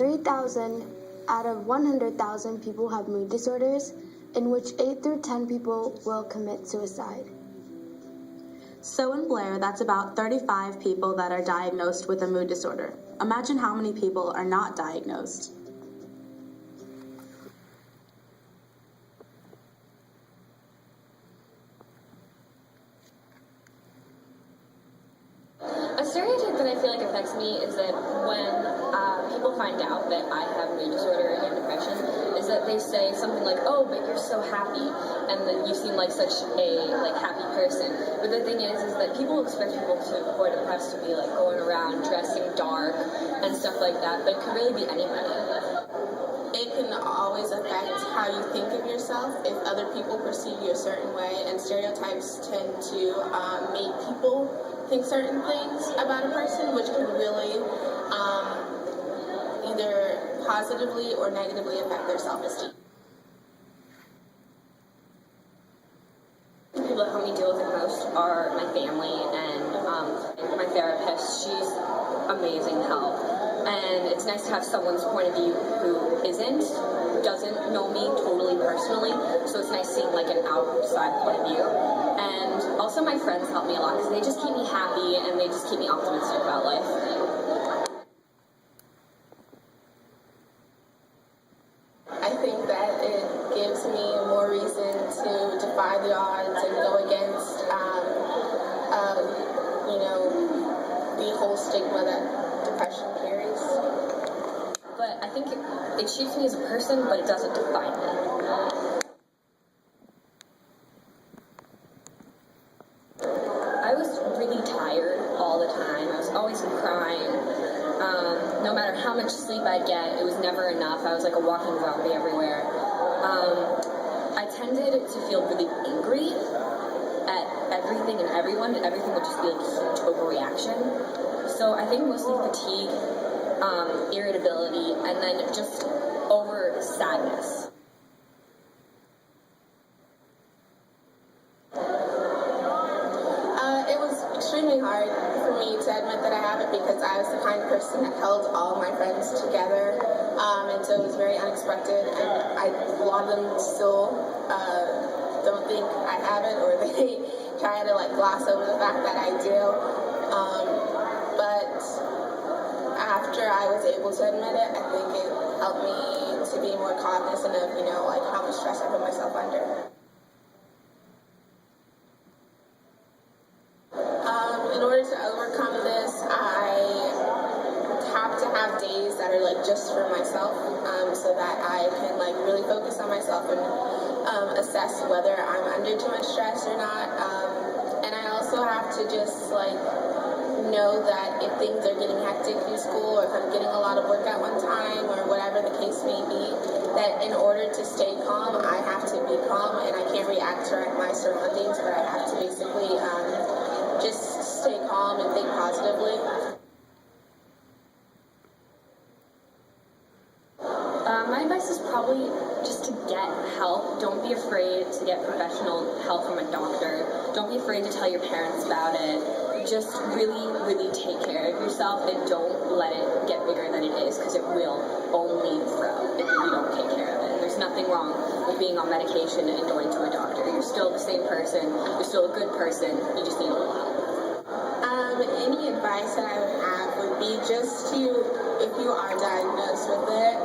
3,000 out of 100,000 people have mood disorders, in which 8 through 10 people will commit suicide. So in Blair, that's about 35 people that are diagnosed with a mood disorder. Imagine how many people are not diagnosed. A stereotype that I feel like affects me is that when people find out that I have mood disorder and depression, is that they say something like, "Oh, but you're so happy, and that you seem like such a happy person." But the thing is that people expect people who are depressed to be going around dressing dark and stuff like that, but it could really be anybody. It can always affect how you think of yourself if other people perceive you a certain way, and stereotypes tend to make people think certain things about a person, which can really either positively or negatively affect their self-esteem. The people that help me deal with it most are my family and my therapist. She's amazing help. And it's nice to have someone's point of view who doesn't know me totally personally, so it's nice seeing an outside point of view. And also my friends help me a lot because they just keep me happy and they just keep me optimistic about life. I think that it gives me more reason to defy the odds and go against the whole stigma that depression carries. But I think it shapes me as a person, but it doesn't define me. I was really tired all the time. I was always crying. No matter how much sleep I'd get, it was never enough. I was like a walking zombie everywhere. I tended to feel really angry at everything and everyone, and everything would just be a huge overreaction. So I think mostly fatigue, irritability, and then just over sadness. It was extremely hard for me to admit that I have it because I was the kind of person that held all my friends together, and so it was very unexpected, and a lot of them still don't think I have it, or they try to gloss over the fact that I do. But after I was able to admit it, I think it helped me to be more cognizant of, how much stress I put myself under. In order to overcome this, I have to have days that are just for myself, so that I can really focus on myself and assess whether I'm under too much stress or not. And I also have to just know that if things are getting hectic through school, or if I'm getting a lot of work at one time, or whatever the case may be, that in order to stay calm, I have to be calm, and I can't react to my surroundings, but I have to basically just stay calm and think positively. My advice is probably just to get help. Don't be afraid to get professional help from a doctor. Don't be afraid to tell your parents about it. Just really, really take care of yourself, and don't let it get bigger than it is, because it will only grow if you don't take care of it. There's nothing wrong with being on medication and going to a doctor. You're still the same person. You're still a good person. You just need a little help. Any advice that I would have would be just to, if you are diagnosed with it,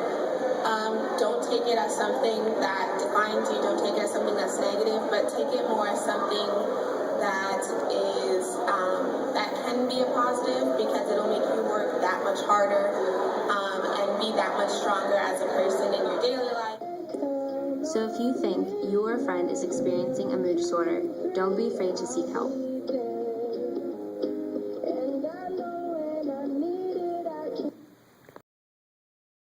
don't take it as something that defines you. Don't take it as something that's negative, but take it more as something that is that can be a positive, because it'll make you work that much harder and be that much stronger as a person in your daily life. So if you think your friend is experiencing a mood disorder, don't be afraid to seek help.